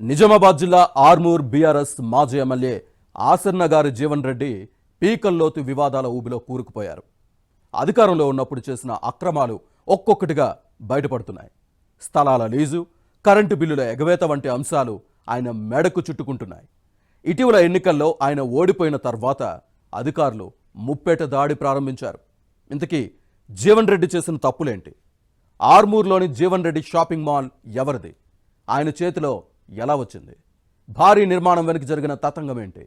నిజామాబాద్ జిల్లా ఆర్మూర్ బీఆర్ఎస్ మాజీ ఎమ్మెల్యే ఆసన్న గారి జీవన్ రెడ్డి పీకల్లోతు వివాదాల ఊబిలో కూరుకుపోయారు. అధికారంలో ఉన్నప్పుడు చేసిన అక్రమాలు ఒక్కొక్కటిగా బయటపడుతున్నాయి. స్థలాల లీజు, కరెంటు బిల్లుల ఎగవేత వంటి అంశాలు ఆయన మెడకు చుట్టుకుంటున్నాయి. ఇటీవల ఎన్నికల్లో ఆయన ఓడిపోయిన తర్వాత అధికారులు ముప్పేట దాడి ప్రారంభించారు. ఇంతకీ జీవన్ రెడ్డి చేసిన తప్పులేంటి? ఆర్మూర్లోని జీవన్ రెడ్డి షాపింగ్ మాల్ ఎవరిది? ఆయన చేతిలో ఎలా వచ్చింది? భారీ నిర్మాణం వెనుక జరిగిన తతంగం ఏంటి?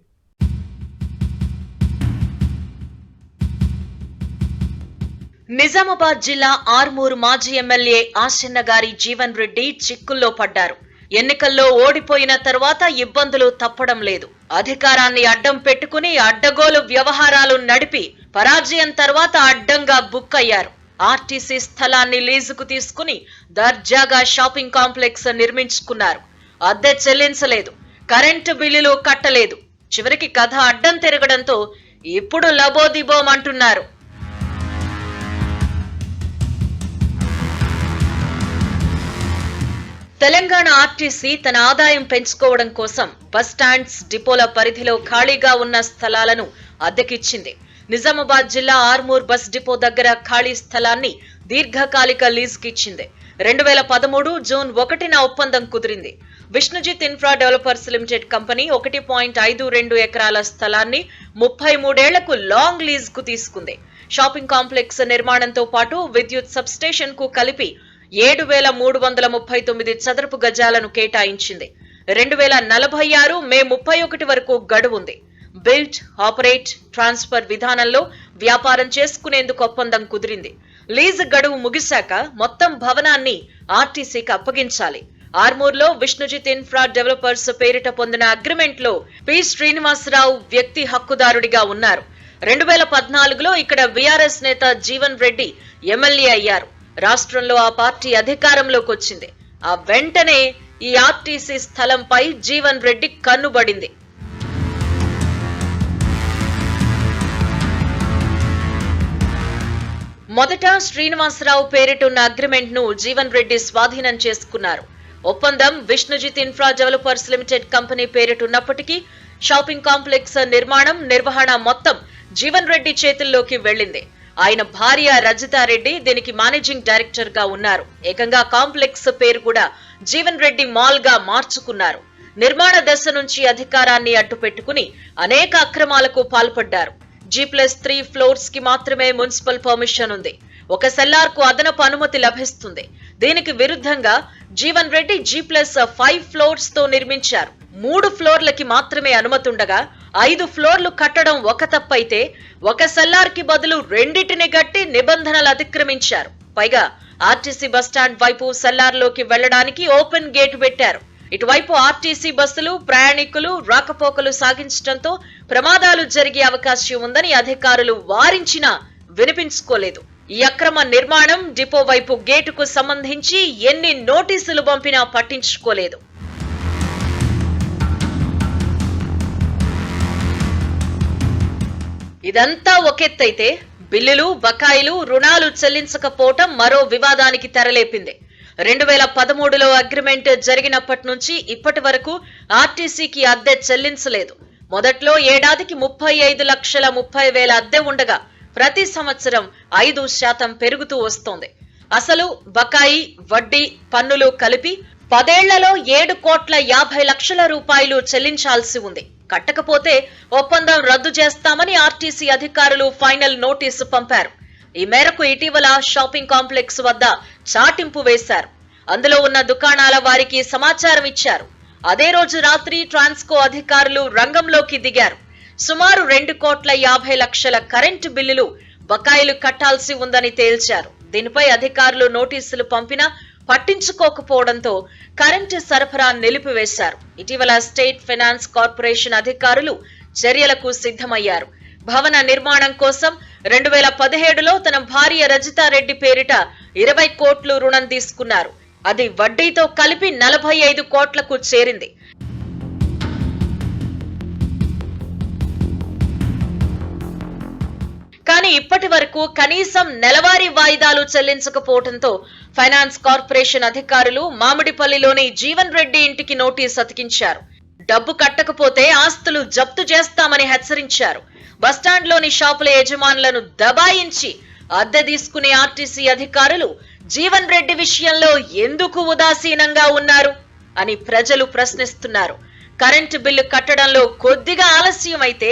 నిజామాబాద్ జిల్లా ఆర్మూర్ మాజీ ఎమ్మెల్యే ఆసన్న గారి జీవన్ రెడ్డి చిక్కుల్లో పడ్డారు. ఎన్నికల్లో ఓడిపోయిన తర్వాత ఇబ్బందులు తప్పడం లేదు. అధికారాన్ని అడ్డం పెట్టుకుని అడ్డగోలు వ్యవహారాలు నడిపి పరాజయం తర్వాత అడ్డంగా బుక్ అయ్యారు. ఆర్టీసీ స్థలాన్ని లీజుకు తీసుకుని దర్జాగా షాపింగ్ కాంప్లెక్స్ నిర్మించుకున్నారు. అద్దె చెల్లించలేదు, కరెంటు బిల్లులు కట్టలేదు. చివరికి కథ అడ్డం తిరగడంతో ఇప్పుడు లబోదిబోమంటున్నారు. తెలంగాణ ఆర్టీసీ తన ఆదాయం పెంచుకోవడం కోసం బస్టాండ్స్, డిపోల పరిధిలో ఖాళీగా ఉన్న స్థలాలను అద్దెకిచ్చింది. నిజామాబాద్ జిల్లా ఆర్మూర్ బస్ డిపో దగ్గర ఖాళీ స్థలాన్ని దీర్ఘకాలిక లీజుకిచ్చింది. 2013 జూన్ 1న ఒప్పందం కుదిరింది. Vishnujith infra developers limited company 1.52 ఎకరాల స్థలాన్ని 33 ఏళ్లకు లాంగ్ లీజ్ కు తీసుకుంది. షాపింగ్ కాంప్లెక్స్ నిర్మాణంతో పాటు విద్యుత్ సబ్స్టేషన్ కు కలిపి 7,339 చదరపు గజాలను కేటాయించింది. 2046 మే 31 వరకు గడువుంది. బిల్డ్, ఆపరేట్, ట్రాన్స్ఫర్ విధానంలో వ్యాపారం చేసుకునేందుకు ఒప్పందం కుదిరింది. లీజ్ గడువు ముగిశాక మొత్తం భవనాన్ని ఆర్టీసీకి అప్పగించాలి. ఆర్మూర్లో విష్ణుజిత్ ఇన్ఫ్రా డెవలపర్స్ పేరిట పొందిన అగ్రిమెంట్ లో పి శ్రీనివాసరావు వ్యక్తి హక్కుదారుడిగా ఉన్నారు. 2014లో ఇక్కడ బీఆర్ఎస్ నేత జీవన్ రెడ్డి ఎమ్మెల్యే అయ్యారు. రాష్ట్రంలో ఆ పార్టీ అధికారంలోకి వచ్చింది. ఆ వెంటనే ఈ ఆర్టీసీ స్థలంపై జీవన్ రెడ్డి కన్నుబడింది. మొదట శ్రీనివాసరావు పేరిటున్న అగ్రిమెంట్ ను జీవన్ రెడ్డి స్వాధీనం చేసుకున్నారు. ఒప్పందం Vishnujit infra developers limited company పేరిటున్నప్పటికీ షాపింగ్ కాంప్లెక్స్ నిర్మాణం, నిర్వహణ మొత్తం జీవన్ రెడ్డి చేతుల్లోకి వెళ్లింది. ఆయన భార్య రజితారెడ్డి దీనికి మేనేజింగ్ డైరెక్టర్ గా ఉన్నారు. ఏకంగా కాంప్లెక్స్ పేరు కూడా జీవన్ రెడ్డి మాల్ గా మార్చుకున్నారు. నిర్మాణ దశ నుంచి అధికారాన్ని అడ్డుపెట్టుకుని అనేక అక్రమాలకు పాల్పడ్డారు. G+3 ఫ్లోర్స్ కి మాత్రమే మున్సిపల్ పర్మిషన్ ఉంది. ఒక సెల్లార్ కు అదనపు అనుమతి లభిస్తుంది. దీనికి విరుద్ధంగా జీవన్ రెడ్డి G+5 ఫ్లోర్స్ తో నిర్మించారు. 3 ఫ్లోర్లకి మాత్రమే అనుమతి ఉండగా 5 ఫ్లోర్లు కట్టడం ఒక తప్పైతే ఒక సెల్లార్ కి బదులు రెండిటిని గట్టి నిబంధనలు అతిక్రమించారు. పైగా ఆర్టీసీ బస్టాండ్ వైపు సెల్లార్ లోకి వెళ్లడానికి ఓపెన్ గేట్ పెట్టారు. ఇటువైపు ఆర్టీసీ బస్సులు, ప్రయాణికులు రాకపోకలు సాగించడంతో ప్రమాదాలు జరిగే అవకాశం ఉందని అధికారులు వారించినా వినిపించుకోలేదు. ఈ అక్రమ నిర్మాణం, డిపో వైపు గేటుకు సంబంధించి ఎన్ని నోటీసులు పంపినా పట్టించుకోలేదు. ఇదంతా ఒకెత్తైతే బిల్లులు, బకాయిలు, రుణాలు చెల్లించకపోవటం మరో వివాదానికి తెరలేపింది. 2013లో అగ్రిమెంట్ జరిగినప్పటి నుంచి ఇప్పటి వరకు ఆర్టీసీకి అద్దె చెల్లించలేదు. మొదట్లో ఏడాదికి 35,30,000 అద్దె ఉండగా ప్రతి సంవత్సరం 5% పెరుగుతూ వస్తోంది. అసలు, బకాయి, వడ్డీ, పన్నులు కలిపి 10 ఏళ్లలో 7,50,00,000 రూపాయలు చెల్లించాల్సి ఉంది. కట్టకపోతే ఒప్పందం రద్దు చేస్తామని ఆర్టీసీ అధికారులు ఫైనల్ నోటీసు పంపారు. ఈ మేరకు ఇటీవల షాపింగ్ కాంప్లెక్స్ వద్ద చాటింపు వేశారు. అందులో ఉన్న దుకాణాల వారికి సమాచారం ఇచ్చారు. అదే రోజు రాత్రి ట్రాన్స్కో అధికారులు రంగంలోకి దిగారు. సుమారు 2,50,00,000 కరెంటు బిల్లులు, బకాయిలు కట్టాల్సి ఉందని తేల్చారు. దీనిపై అధికారులు నోటీసులు పంపినా పట్టించుకోకపోవడంతో కరెంటు సరఫరా నిలిపివేశారు. ఇటీవల స్టేట్ ఫైనాన్స్ కార్పొరేషన్ అధికారులు చర్యలకు సిద్ధమయ్యారు. భవన నిర్మాణం కోసం 2017లో తన భార్య రజితారెడ్డి పేరిట 20 కోట్లు రుణం తీసుకున్నారు. అది వడ్డీతో కలిపి 45 కోట్లకు చేరింది. కానీ ఇప్పటి వరకు కనీసం నెలవారీ వాయిదాలు చెల్లించకపోవడంతో ఫైనాన్స్ కార్పొరేషన్ అధికారులు మామిడిపల్లిలోని జీవన్ రెడ్డి ఇంటికి నోటీస్ అతికించారు. డబ్బు కట్టకపోతే ఆస్తులు జప్తు చేస్తామని హెచ్చరించారు. బస్టాండ్లోని షాపుల యజమానులను దబాయించి అద్దె తీసుకునే ఆర్టీసీ అధికారులు జీవన్ రెడ్డి విషయంలో ఎందుకు ఉదాసీనంగా ఉన్నారు అని ప్రజలు ప్రశ్నిస్తున్నారు. కరెంటు బిల్లు కట్టడంలో కొద్దిగా ఆలస్యం అయితే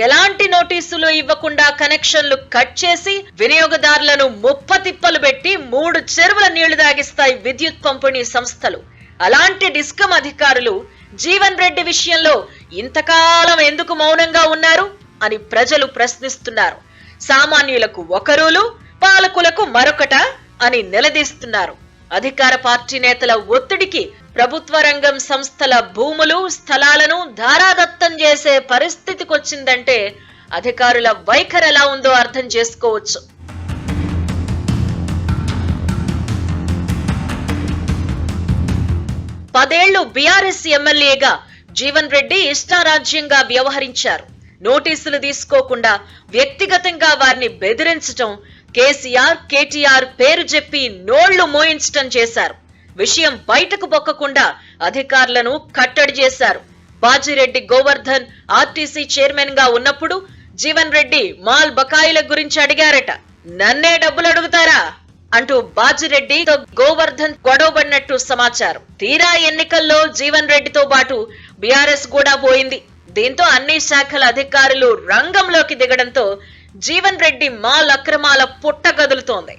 ఎలాంటి నోటీసులు ఇవ్వకుండా కనెక్షన్లు కట్ చేసి వినియోగదారులను ముప్పతిప్పలు పెట్టి 3 చెరువుల నీళ్లు తాగిస్తాయి విద్యుత్ పంపిణీ సంస్థలు. అలాంటి డిస్కమ్ అధికారులు జీవన్ రెడ్డి విషయంలో ఇంతకాలం ఎందుకు మౌనంగా ఉన్నారు అని ప్రజలు ప్రశ్నిస్తున్నారు. సామాన్యులకు ఒక రూలు, పాలకులకు మరొకట అని నిలదీస్తున్నారు. అధికార పార్టీ నేతల ఒత్తిడికి ప్రభుత్వ రంగం సంస్థల భూములు, స్థలాలను ధారాదత్తం చేసే పరిస్థితికొచ్చిందంటే అధికారుల వైఖరి ఎలా ఉందో అర్థం చేసుకోవచ్చు. పదేళ్లు బీఆర్ఎస్ ఎమ్మెల్యేగా జీవన్ రెడ్డి ఇష్టారాజ్యంగా వ్యవహరించారు. నోటీసులు తీసుకోకుండా వ్యక్తిగతంగా వారిని బెదిరించటం, కేసీఆర్, కేటీఆర్ పేరు చెప్పి నోళ్లు మోయించటం చేశారు. విషయం బయటకు పొక్కకుండా అధికారులను కట్టడి చేశారు. బాజిరెడ్డి గోవర్ధన్ ఆర్టీసీ చైర్మన్ గా ఉన్నప్పుడు జీవన్ రెడ్డి మాల్ బకాయిల గురించి అడిగారట. నన్నే డబ్బులు అడుగుతారా అంటూ బాజిరెడ్డితో గోవర్ధన్ గొడవబడినట్టు సమాచారం. తీరా ఎన్నికల్లో జీవన్ రెడ్డితో పాటు బీఆర్ఎస్ కూడా పోయింది. దీంతో అన్ని శాఖల అధికారులు రంగంలోకి దిగడంతో జీవన్ రెడ్డి మాల్ అక్రమాల పుట్ట గదులుతోంది.